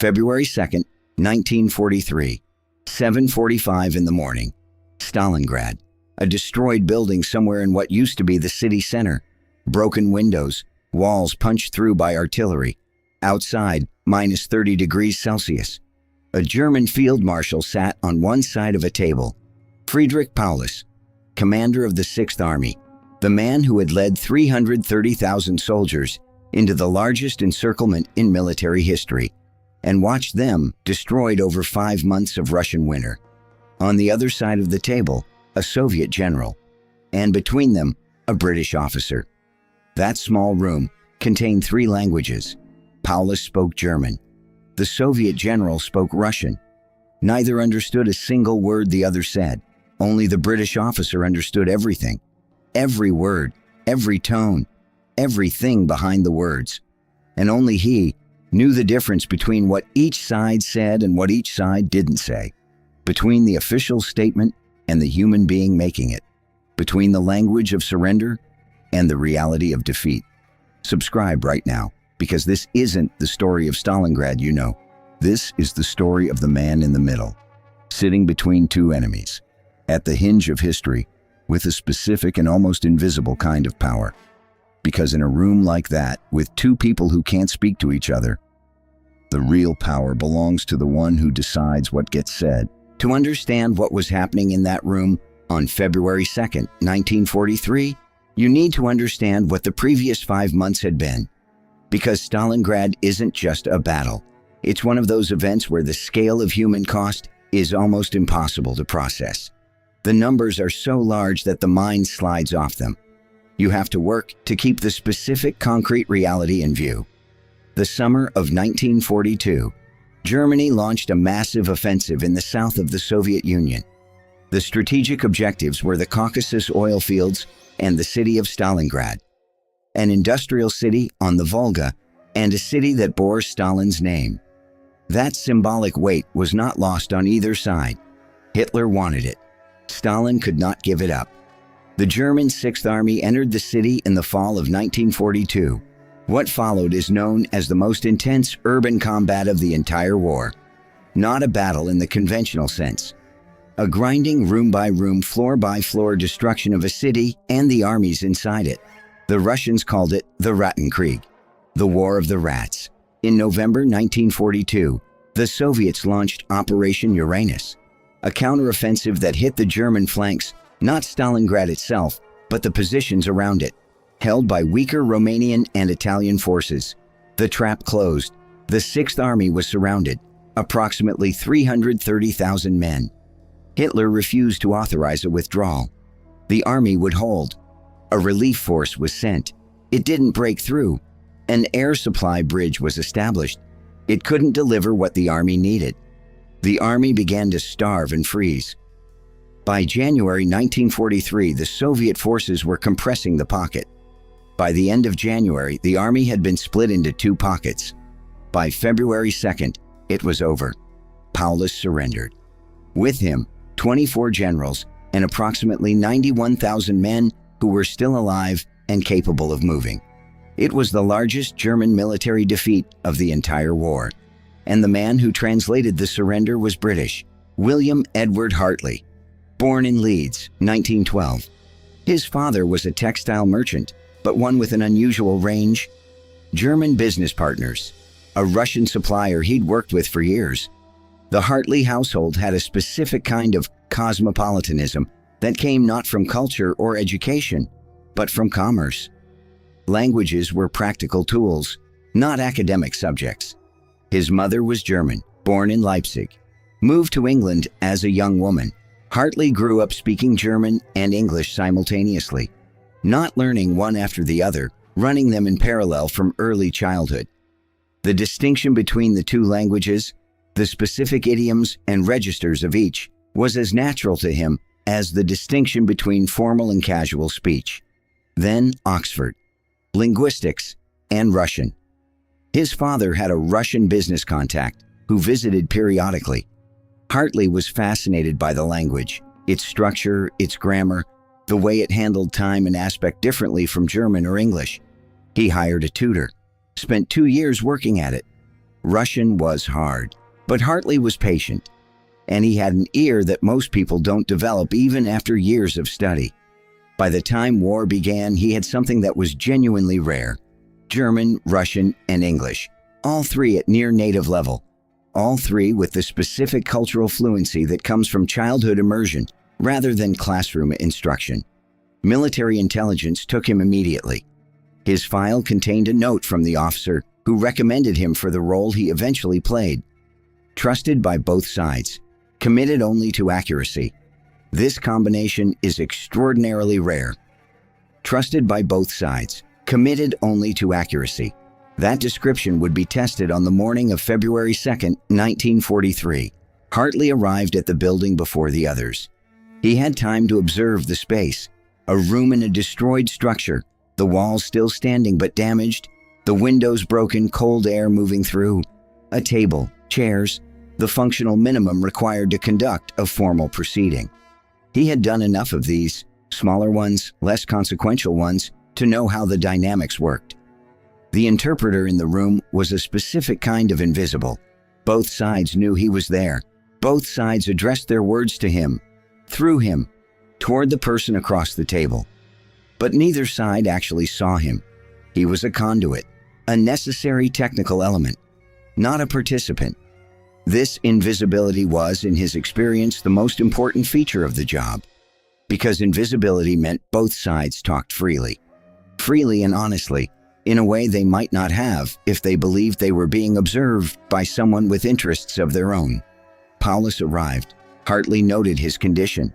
February 2nd, 1943, 7:45 in the morning. Stalingrad, a destroyed building somewhere in what used to be the city center. Broken windows, walls punched through by artillery. Outside, minus 30 degrees Celsius. A German field marshal sat on one side of a table. Friedrich Paulus, commander of the Sixth Army, the man who had led 330,000 soldiers into the largest encirclement in military history, and watched them destroyed over 5 months of Russian winter. On the other side of the table, a Soviet general, and between them, a British officer. That small room contained 3 languages. Paulus spoke German. The Soviet general spoke Russian. Neither understood a single word the other said. Only the British officer understood everything. Every word, every tone, everything behind the words. And only he knew the difference between what each side said and what each side didn't say. Between the official statement and the human being making it. Between the language of surrender and the reality of defeat. Subscribe right now, because this isn't the story of Stalingrad you know. This is the story of the man in the middle, sitting between 2 enemies, at the hinge of history, with a specific and almost invisible kind of power. Because in a room like that, with 2 people who can't speak to each other, the real power belongs to the one who decides what gets said. To understand what was happening in that room on February 2nd, 1943, you need to understand what the previous 5 months had been. Because Stalingrad isn't just a battle. It's one of those events where the scale of human cost is almost impossible to process. The numbers are so large that the mind slides off them. You have to work to keep the specific concrete reality in view. The summer of 1942, Germany launched a massive offensive in the south of the Soviet Union. The strategic objectives were the Caucasus oil fields and the city of Stalingrad, an industrial city on the Volga and a city that bore Stalin's name. That symbolic weight was not lost on either side. Hitler wanted it. Stalin could not give it up. The German Sixth Army entered the city in the fall of 1942. What followed is known as the most intense urban combat of the entire war. Not a battle in the conventional sense. A grinding room-by-room, floor-by-floor destruction of a city and the armies inside it. The Russians called it the Rattenkrieg, the War of the Rats. In November 1942, the Soviets launched Operation Uranus, a counteroffensive that hit the German flanks, not Stalingrad itself, but the positions around it, held by weaker Romanian and Italian forces. The trap closed. The Sixth Army was surrounded, approximately 330,000 men. Hitler refused to authorize a withdrawal. The army would hold. A relief force was sent. It didn't break through. An air supply bridge was established. It couldn't deliver what the army needed. The army began to starve and freeze. By January 1943, the Soviet forces were compressing the pocket. By the end of January, the army had been split into 2 pockets. By February 2nd, it was over. Paulus surrendered. With him, 24 generals and approximately 91,000 men who were still alive and capable of moving. It was the largest German military defeat of the entire war. And the man who translated the surrender was British, William Edward Hartley, born in Leeds, 1912. His father was a textile merchant, but one with an unusual range. German business partners, a Russian supplier he'd worked with for years. The Hartley household had a specific kind of cosmopolitanism that came not from culture or education, but from commerce. Languages were practical tools, not academic subjects. His mother was German, born in Leipzig. Moved to England as a young woman, Hartley grew up speaking German and English simultaneously, not learning one after the other, running them in parallel from early childhood. The distinction between the 2 languages, the specific idioms and registers of each, was as natural to him as the distinction between formal and casual speech. Then Oxford, linguistics, and Russian. His father had a Russian business contact who visited periodically. Hartley was fascinated by the language, its structure, its grammar, the way it handled time and aspect differently from German or English. He hired a tutor, spent 2 years working at it. Russian was hard, but Hartley was patient, and he had an ear that most people don't develop even after years of study. By the time war began, he had something that was genuinely rare: German, Russian, and English, all three at near native level, all three with the specific cultural fluency that comes from childhood immersion rather than classroom instruction. Military intelligence took him immediately. His file contained a note from the officer who recommended him for the role he eventually played. Trusted by both sides, committed only to accuracy. This combination is extraordinarily rare. Trusted by both sides, committed only to accuracy. That description would be tested on the morning of February 2nd, 1943. Hartley arrived at the building before the others. He had time to observe the space, a room in a destroyed structure, the walls still standing but damaged, the windows broken, cold air moving through, a table, chairs, the functional minimum required to conduct a formal proceeding. He had done enough of these, smaller ones, less consequential ones, to know how the dynamics worked. The interpreter in the room was a specific kind of invisible. Both sides knew he was there. Both sides addressed their words to him, through him, toward the person across the table. But neither side actually saw him. He was a conduit, a necessary technical element, not a participant. This invisibility was, in his experience, the most important feature of the job, because invisibility meant both sides talked freely and honestly, in a way they might not have if they believed they were being observed by someone with interests of their own. Paulus arrived. Hartley noted his condition.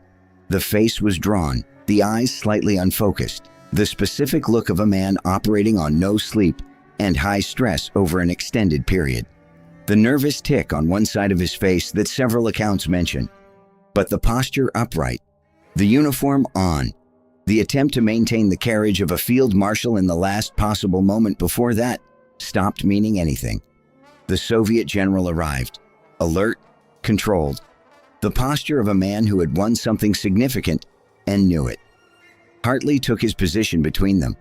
The face was drawn, the eyes slightly unfocused, the specific look of a man operating on no sleep and high stress over an extended period. The nervous tick on one side of his face that several accounts mention. But the posture upright, the uniform on, the attempt to maintain the carriage of a field marshal in the last possible moment before that stopped meaning anything. The Soviet general arrived, alert, controlled, the posture of a man who had won something significant and knew it. Hartley took his position between them,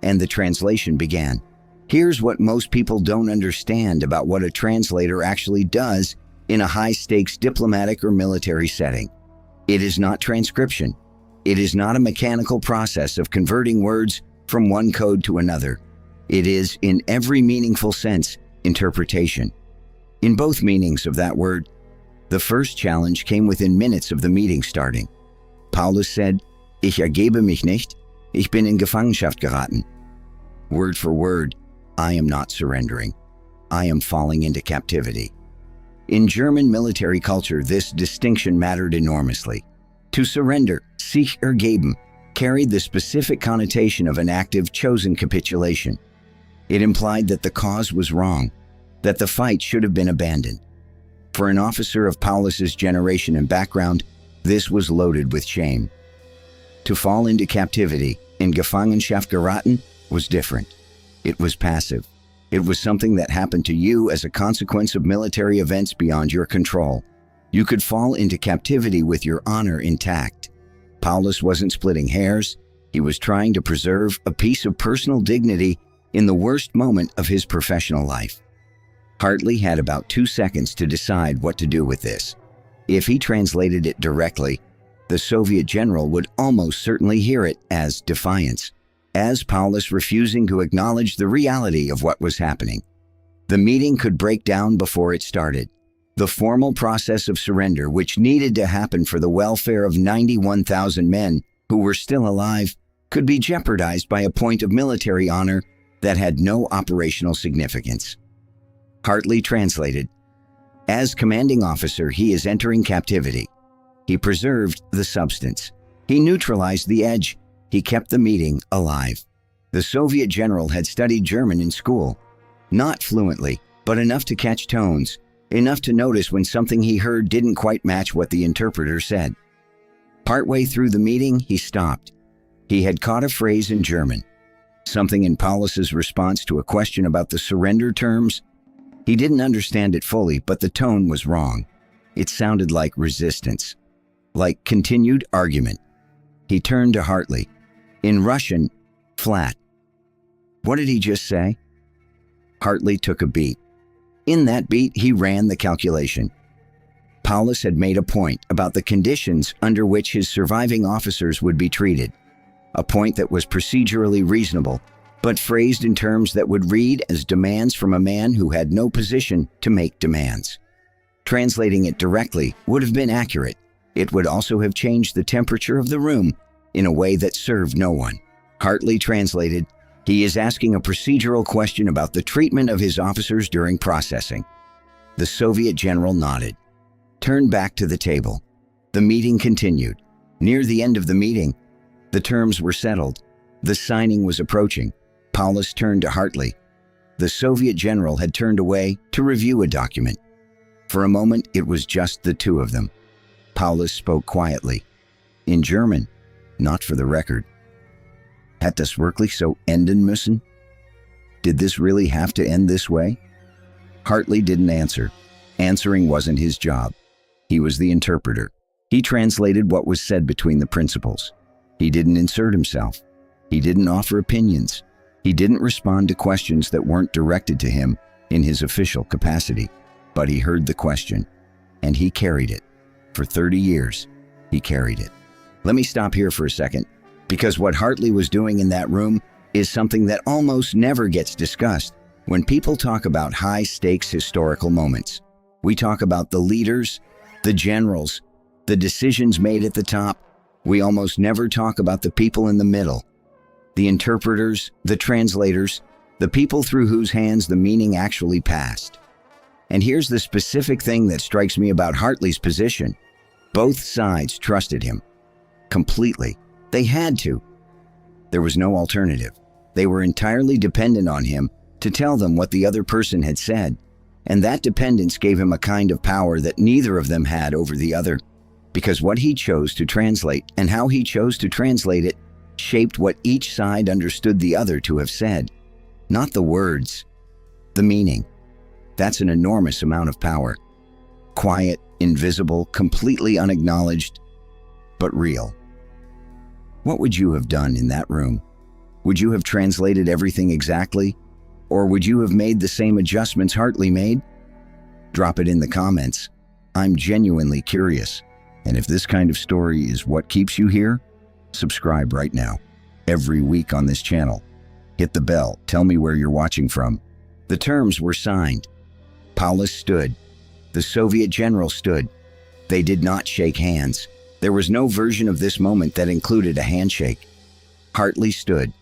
and the translation began. Here's what most people don't understand about what a translator actually does in a high-stakes diplomatic or military setting. It is not transcription. It is not a mechanical process of converting words from one code to another. It is, in every meaningful sense, interpretation. In both meanings of that word, the first challenge came within minutes of the meeting starting. Paulus said, "Ich ergebe mich nicht, ich bin in Gefangenschaft geraten." Word for word, I am not surrendering. I am falling into captivity. In German military culture, this distinction mattered enormously. To surrender, sich ergeben, carried the specific connotation of an active, chosen capitulation. It implied that the cause was wrong, that the fight should have been abandoned. For an officer of Paulus's generation and background, this was loaded with shame. To fall into captivity, in Gefangenschaft geraten, was different. It was passive. It was something that happened to you as a consequence of military events beyond your control. You could fall into captivity with your honor intact. Paulus wasn't splitting hairs. He was trying to preserve a piece of personal dignity in the worst moment of his professional life. Hartley had about 2 seconds to decide what to do with this. If he translated it directly, the Soviet general would almost certainly hear it as defiance, as Paulus refusing to acknowledge the reality of what was happening. The meeting could break down before it started. The formal process of surrender, which needed to happen for the welfare of 91,000 men who were still alive, could be jeopardized by a point of military honor that had no operational significance. Hartley translated, "As commanding officer, he is entering captivity." He preserved the substance. He neutralized the edge. He kept the meeting alive. The Soviet general had studied German in school, not fluently, but enough to catch tones, enough to notice when something he heard didn't quite match what the interpreter said. Partway through the meeting, he stopped. He had caught a phrase in German, something in Paulus's response to a question about the surrender terms. He didn't understand it fully, but the tone was wrong. It sounded like resistance, like continued argument. He turned to Hartley. In Russian, flat. What did he just say? Hartley took a beat. In that beat, he ran the calculation. Paulus had made a point about the conditions under which his surviving officers would be treated, a point that was procedurally reasonable, but phrased in terms that would read as demands from a man who had no position to make demands. Translating it directly would have been accurate. It would also have changed the temperature of the room in a way that served no one. Hartley translated, "He is asking a procedural question about the treatment of his officers during processing." The Soviet general nodded, turned back to the table. The meeting continued. Near the end of the meeting, the terms were settled. The signing was approaching. Paulus turned to Hartley. The Soviet general had turned away to review a document. For a moment, it was just the two of them. Paulus spoke quietly, in German, not for the record. "Hat das wirklich so enden müssen?" Did this really have to end this way? Hartley didn't answer. Answering wasn't his job. He was the interpreter. He translated what was said between the principals. He didn't insert himself. He didn't offer opinions. He didn't respond to questions that weren't directed to him in his official capacity. But he heard the question, and he carried it. For 30 years, he carried it. Let me stop here for a second, because what Hartley was doing in that room is something that almost never gets discussed when people talk about high-stakes historical moments. We talk about the leaders, the generals, the decisions made at the top. We almost never talk about the people in the middle, the interpreters, the translators, the people through whose hands the meaning actually passed. And here's the specific thing that strikes me about Hartley's position. Both sides trusted him. Completely. They had to. There was no alternative. They were entirely dependent on him to tell them what the other person had said. And that dependence gave him a kind of power that neither of them had over the other. Because what he chose to translate and how he chose to translate it shaped what each side understood the other to have said. Not the words, the meaning. That's an enormous amount of power. Quiet, invisible, completely unacknowledged, but real. What would you have done in that room? Would you have translated everything exactly? Or would you have made the same adjustments Hartley made? Drop it in the comments. I'm genuinely curious. And if this kind of story is what keeps you here, subscribe right now. Every week on this channel. Hit the bell. Tell me where you're watching from. The terms were signed. Paulus stood. The Soviet general stood. They did not shake hands. There was no version of this moment that included a handshake. Hartley stood.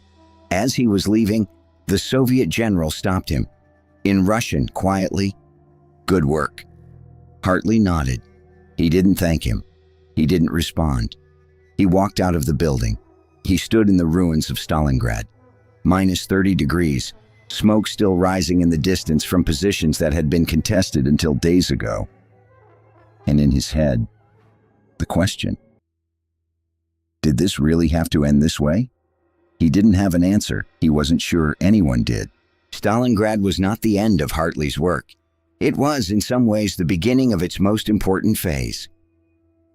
As he was leaving, the Soviet general stopped him. In Russian, quietly, "Good work." Hartley nodded. He didn't thank him. He didn't respond. He walked out of the building. He stood in the ruins of Stalingrad. Minus 30 degrees. Smoke still rising in the distance from positions that had been contested until days ago. And in his head, the question. Did this really have to end this way? He didn't have an answer. He wasn't sure anyone did. Stalingrad was not the end of Hartley's work. It was, in some ways, the beginning of its most important phase.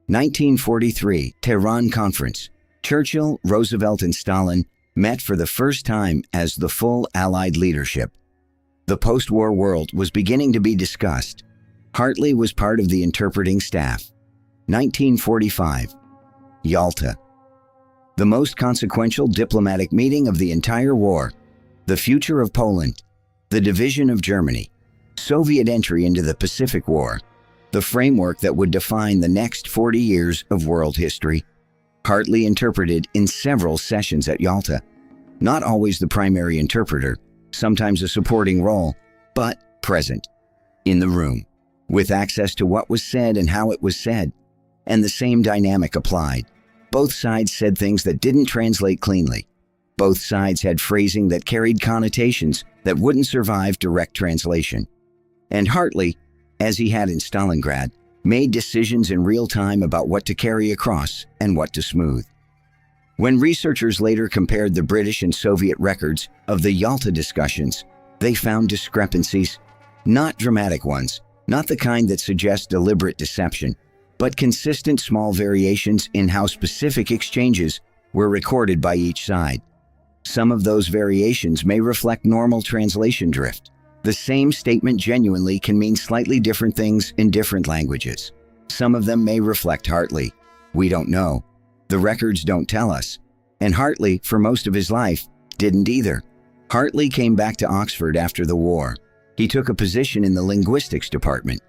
1943, Tehran Conference. Churchill, Roosevelt, and Stalin met for the first time as the full Allied leadership. The post-war world was beginning to be discussed. Hartley was part of the interpreting staff. 1945, Yalta. The most consequential diplomatic meeting of the entire war. The future of Poland. The division of Germany. Soviet entry into the Pacific War. The framework that would define the next 40 years of world history. Hartley interpreted in several sessions at Yalta. Not always the primary interpreter, sometimes a supporting role, but present, in the room, with access to what was said and how it was said. And the same dynamic applied. Both sides said things that didn't translate cleanly. Both sides had phrasing that carried connotations that wouldn't survive direct translation. And Hartley, as he had in Stalingrad, made decisions in real time about what to carry across and what to smooth. When researchers later compared the British and Soviet records of the Yalta discussions, they found discrepancies, not dramatic ones, not the kind that suggest deliberate deception, but consistent small variations in how specific exchanges were recorded by each side. Some of those variations may reflect normal translation drift, The same statement genuinely can mean slightly different things in different languages. Some of them may reflect Hartley. We don't know. The records don't tell us. And Hartley, for most of his life, didn't either. Hartley came back to Oxford after the war. He took a position in the linguistics department,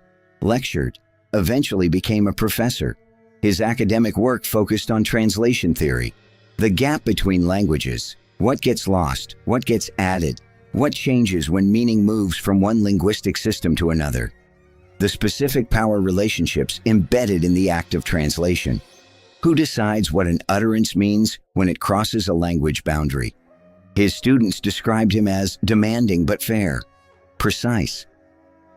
lectured, eventually became a professor. His academic work focused on translation theory, the gap between languages, what gets lost, what gets added, what changes when meaning moves from one linguistic system to another, the specific power relationships embedded in the act of translation. Who decides what an utterance means when it crosses a language boundary? His students described him as demanding but fair, precise,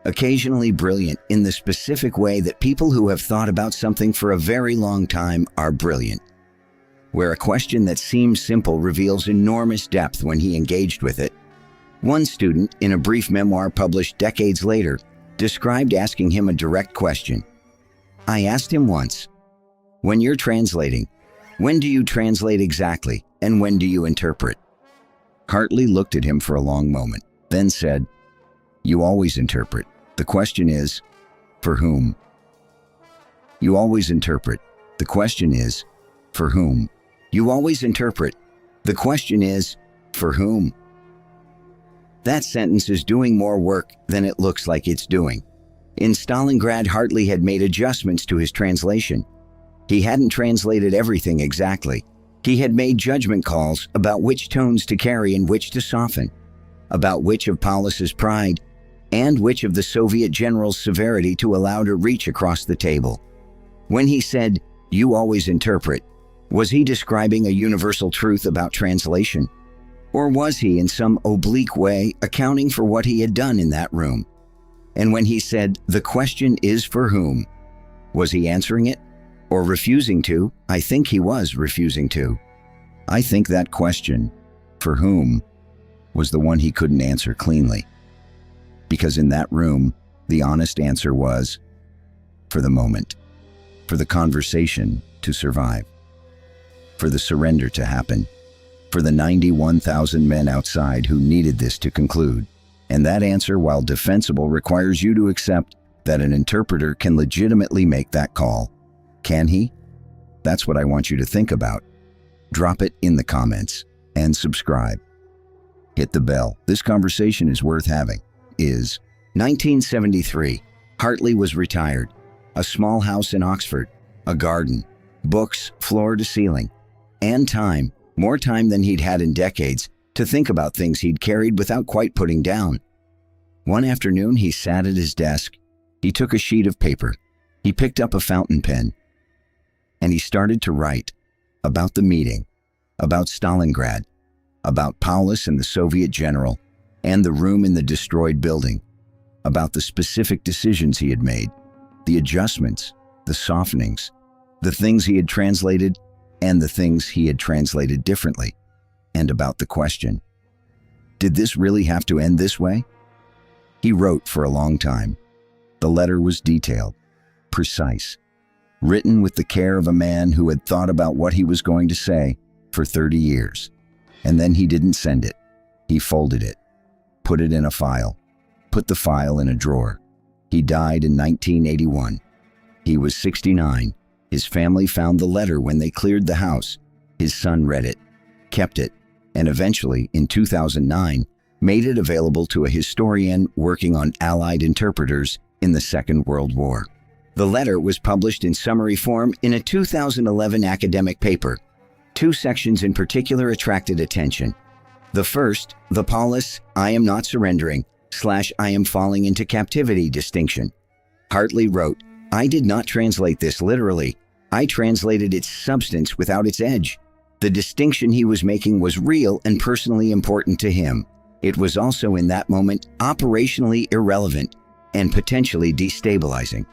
occasionally brilliant in the specific way that people who have thought about something for a very long time are brilliant, where a question that seems simple reveals enormous depth when he engaged with it. One student, in a brief memoir published decades later, described asking him a direct question. I asked him once, when you're translating, when do you translate exactly, and when do you interpret? Hartley looked at him for a long moment, then said, you always interpret. The question is, for whom? You always interpret. The question is, for whom? You always interpret. The question is, for whom? That sentence is doing more work than it looks like it's doing. In Stalingrad, Hartley had made adjustments to his translation. He hadn't translated everything exactly. He had made judgment calls about which tones to carry and which to soften, about which of Paulus's pride and which of the Soviet general's severity to allow to reach across the table. When he said, you always interpret, was he describing a universal truth about translation? Or was he, in some oblique way, accounting for what he had done in that room? And when he said, the question is for whom, was he answering it? Or refusing to? I think he was refusing to. I think that question, for whom, was the one he couldn't answer cleanly. Because in that room, the honest answer was, for the moment, for the conversation to survive, for the surrender to happen, for the 91,000 men outside who needed this to conclude. And that answer, while defensible, requires you to accept that an interpreter can legitimately make that call. Can he? That's what I want you to think about. Drop it in the comments and subscribe. Hit the bell. This conversation is worth having. 1973. Hartley was retired. A small house in Oxford, a garden, books floor to ceiling, and time, more time than he'd had in decades, to think about things he'd carried without quite putting down. One afternoon, he sat at his desk. He took a sheet of paper. He picked up a fountain pen. And he started to write about the meeting, about Stalingrad, about Paulus and the Soviet general, and the room in the destroyed building, about the specific decisions he had made, the adjustments, the softenings, the things he had translated and the things he had translated differently, and about the question, did this really have to end this way? He wrote for a long time. The letter was detailed, precise, written with the care of a man who had thought about what he was going to say for 30 years. And then he didn't send it. He folded it, put it in a file, put the file in a drawer. He died in 1981. He was 69. His family found the letter when they cleared the house. His son read it, kept it, and eventually, in 2009, made it available to a historian working on Allied interpreters in the Second World War. The letter was published in summary form in a 2011 academic paper. Two sections in particular attracted attention. The first, the Paulus, I am not surrendering, / I am falling into captivity distinction. Hartley wrote, I did not translate this literally. I translated its substance without its edge. The distinction he was making was real and personally important to him. It was also in that moment operationally irrelevant and potentially destabilizing.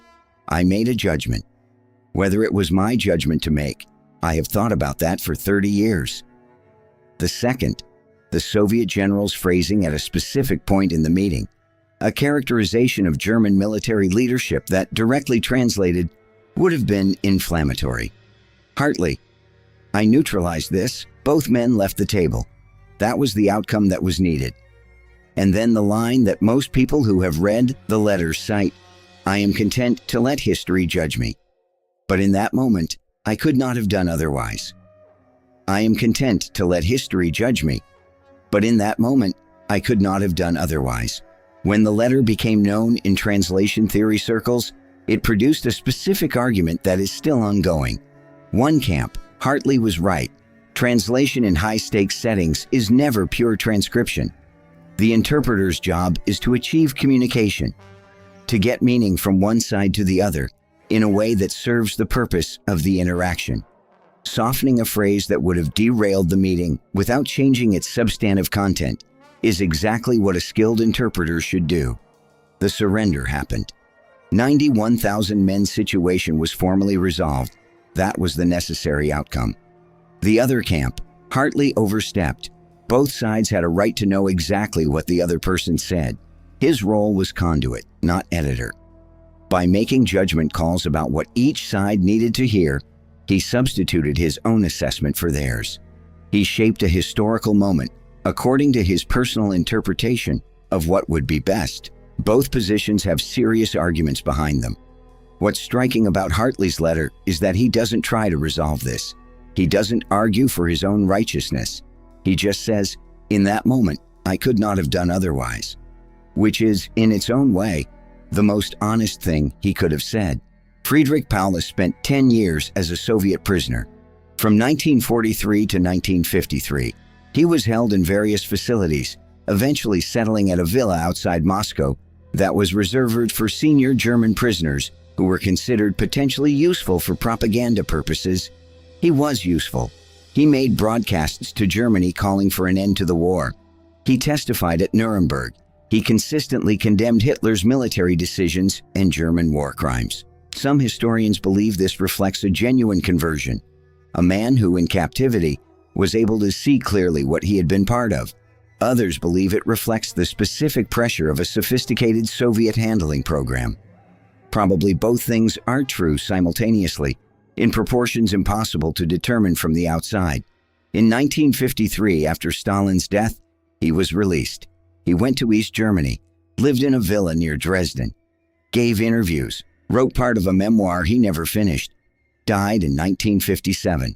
I made a judgment. Whether it was my judgment to make, I have thought about that for 30 years. The second, the Soviet general's phrasing at a specific point in the meeting, a characterization of German military leadership that, directly translated, would have been inflammatory. Hartley, I neutralized this. Both men left the table. That was the outcome that was needed. And then the line that most people who have read the letter cite, "I am content to let history judge me. But in that moment, I could not have done otherwise." I am content to let history judge me. But in that moment, I could not have done otherwise. When the letter became known in translation theory circles, it produced a specific argument that is still ongoing. One camp, Hartley was right. Translation in high-stakes settings is never pure transcription. The interpreter's job is to achieve communication, to get meaning from one side to the other in a way that serves the purpose of the interaction. Softening a phrase that would have derailed the meeting without changing its substantive content is exactly what a skilled interpreter should do. The surrender happened. 91,000 men's situation was formally resolved. That was the necessary outcome. The other camp, Hartley overstepped. Both sides had a right to know exactly what the other person said. His role was conduit, not editor. By making judgment calls about what each side needed to hear, he substituted his own assessment for theirs. He shaped a historical moment according to his personal interpretation of what would be best. Both positions have serious arguments behind them. What's striking about Hartley's letter is that he doesn't try to resolve this. He doesn't argue for his own righteousness. He just says, "In that moment, I could not have done otherwise," which is, in its own way, the most honest thing he could have said. Friedrich Paulus spent 10 years as a Soviet prisoner. From 1943 to 1953, he was held in various facilities, eventually settling at a villa outside Moscow that was reserved for senior German prisoners who were considered potentially useful for propaganda purposes. He was useful. He made broadcasts to Germany calling for an end to the war. He testified at Nuremberg. He consistently condemned Hitler's military decisions and German war crimes. Some historians believe this reflects a genuine conversion, a man who, in captivity, was able to see clearly what he had been part of. Others believe it reflects the specific pressure of a sophisticated Soviet handling program. Probably both things are true simultaneously, in proportions impossible to determine from the outside. In 1953, after Stalin's death, he was released. He went to East Germany, lived in a villa near Dresden, gave interviews, wrote part of a memoir he never finished, died in 1957.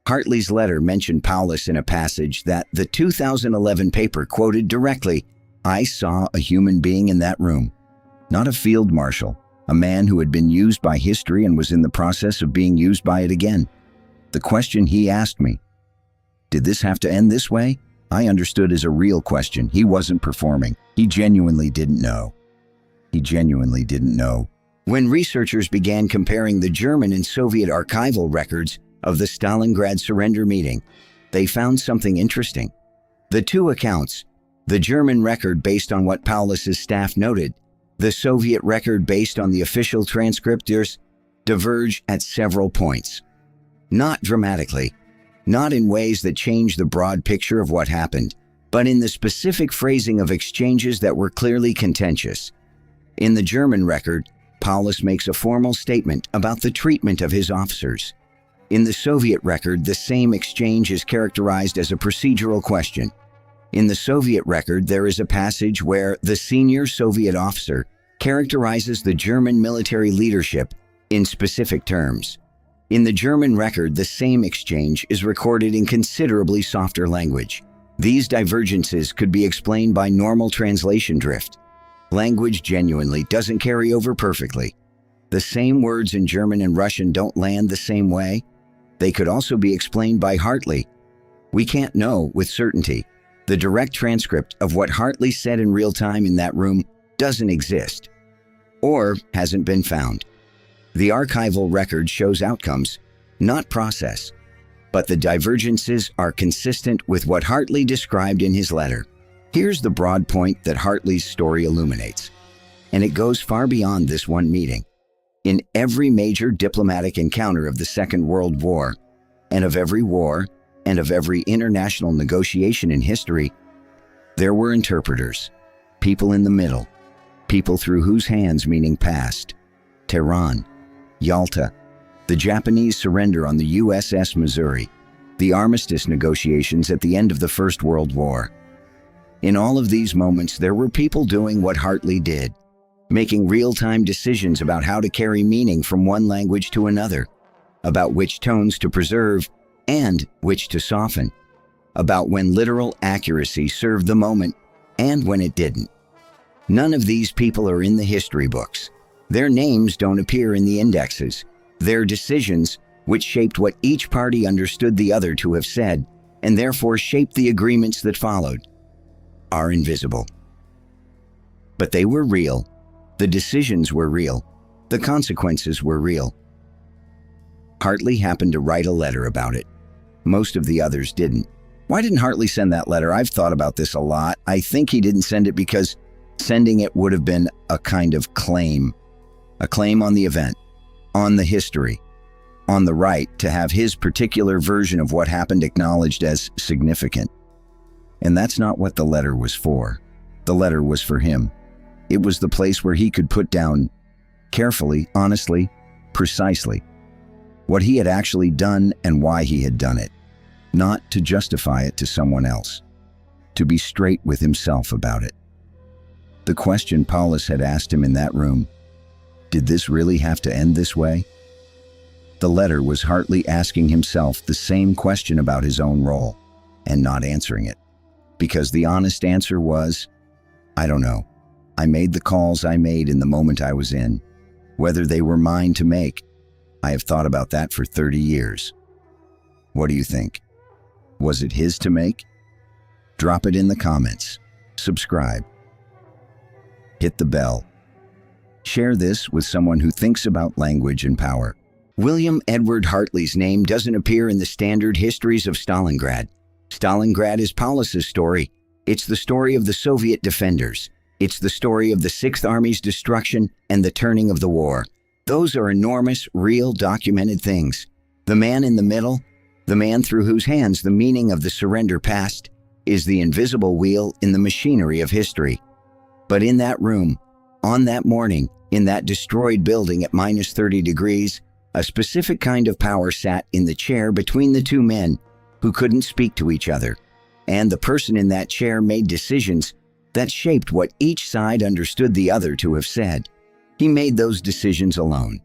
Hartley's letter mentioned Paulus in a passage that the 2011 paper quoted directly, "I saw a human being in that room, not a field marshal, a man who had been used by history and was in the process of being used by it again. The question he asked me, did this have to end this way? I understood as a real question. He wasn't performing. He genuinely didn't know. He genuinely didn't know." When researchers began comparing the German and Soviet archival records of the Stalingrad surrender meeting, they found something interesting. The two accounts, the German record based on what Paulus's staff noted, the Soviet record based on the official transcriptors, diverge at several points. Not dramatically, not in ways that change the broad picture of what happened, but in the specific phrasing of exchanges that were clearly contentious. In the German record, Paulus makes a formal statement about the treatment of his officers. In the Soviet record, the same exchange is characterized as a procedural question. In the Soviet record, there is a passage where the senior Soviet officer characterizes the German military leadership in specific terms. In the German record, the same exchange is recorded in considerably softer language. These divergences could be explained by normal translation drift. Language genuinely doesn't carry over perfectly. The same words in German and Russian don't land the same way. They could also be explained by Hartley. We can't know with certainty. The direct transcript of what Hartley said in real time in that room doesn't exist, or hasn't been found. The archival record shows outcomes, not process, but the divergences are consistent with what Hartley described in his letter. Here's the broad point that Hartley's story illuminates, and it goes far beyond this one meeting. In every major diplomatic encounter of the Second World War, and of every war, and of every international negotiation in history, there were interpreters, people in the middle, people through whose hands meaning passed. Tehran, Yalta, the Japanese surrender on the USS Missouri, the armistice negotiations at the end of the First World War. In all of these moments, there were people doing what Hartley did, making real-time decisions about how to carry meaning from one language to another, about which tones to preserve and which to soften, about when literal accuracy served the moment and when it didn't. None of these people are in the history books. Their names don't appear in the indexes. Their decisions, which shaped what each party understood the other to have said, and therefore shaped the agreements that followed, are invisible. But they were real. The decisions were real. The consequences were real. Hartley happened to write a letter about it. Most of the others didn't. Why didn't Hartley send that letter? I've thought about this a lot. I think he didn't send it because sending it would have been a kind of claim. A claim on the event, on the history, on the right to have his particular version of what happened acknowledged as significant. And that's not what the letter was for. The letter was for him. It was the place where he could put down, carefully, honestly, precisely, what he had actually done and why he had done it. Not to justify it to someone else. To be straight with himself about it. The question Paulus had asked him in that room, did this really have to end this way? The letter was Hartley asking himself the same question about his own role and not answering it. Because the honest answer was, I don't know. I made the calls I made in the moment I was in. Whether they were mine to make, I have thought about that for 30 years. What do you think? Was it his to make? Drop it in the comments. Subscribe. Hit the bell. Share this with someone who thinks about language and power. William Edward Hartley's name doesn't appear in the standard histories of Stalingrad. Stalingrad is Paulus's story. It's the story of the Soviet defenders. It's the story of the Sixth Army's destruction and the turning of the war. Those are enormous, real, documented things. The man in the middle, the man through whose hands the meaning of the surrender passed, is the invisible wheel in the machinery of history. But in that room, on that morning, in that destroyed building at -30 degrees, a specific kind of power sat in the chair between the two men who couldn't speak to each other. And the person in that chair made decisions that shaped what each side understood the other to have said. He made those decisions alone,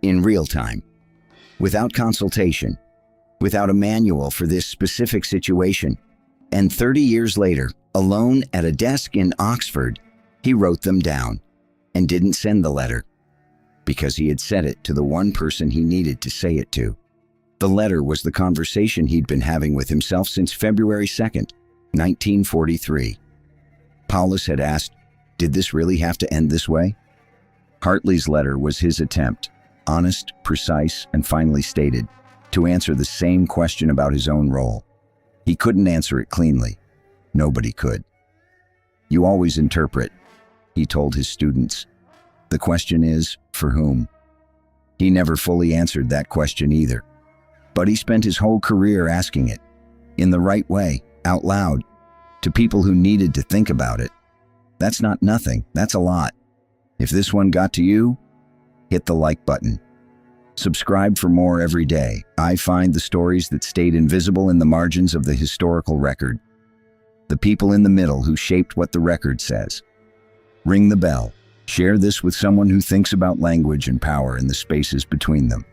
in real time, without consultation, without a manual for this specific situation. And 30 years later, alone at a desk in Oxford, he wrote them down and didn't send the letter because he had said it to the one person he needed to say it to. The letter was the conversation he'd been having with himself since February 2nd, 1943. Paulus had asked, did this really have to end this way? Hartley's letter was his attempt, honest, precise, and finally stated, to answer the same question about his own role. He couldn't answer it cleanly. Nobody could. You always interpret, he told his students. The question is, for whom? He never fully answered that question either. But he spent his whole career asking it, in the right way, out loud, to people who needed to think about it. That's not nothing, that's a lot. If this one got to you, hit the like button. Subscribe for more every day. I find the stories that stayed invisible in the margins of the historical record. The people in the middle who shaped what the record says. Ring the bell. Share this with someone who thinks about language and power in the spaces between them.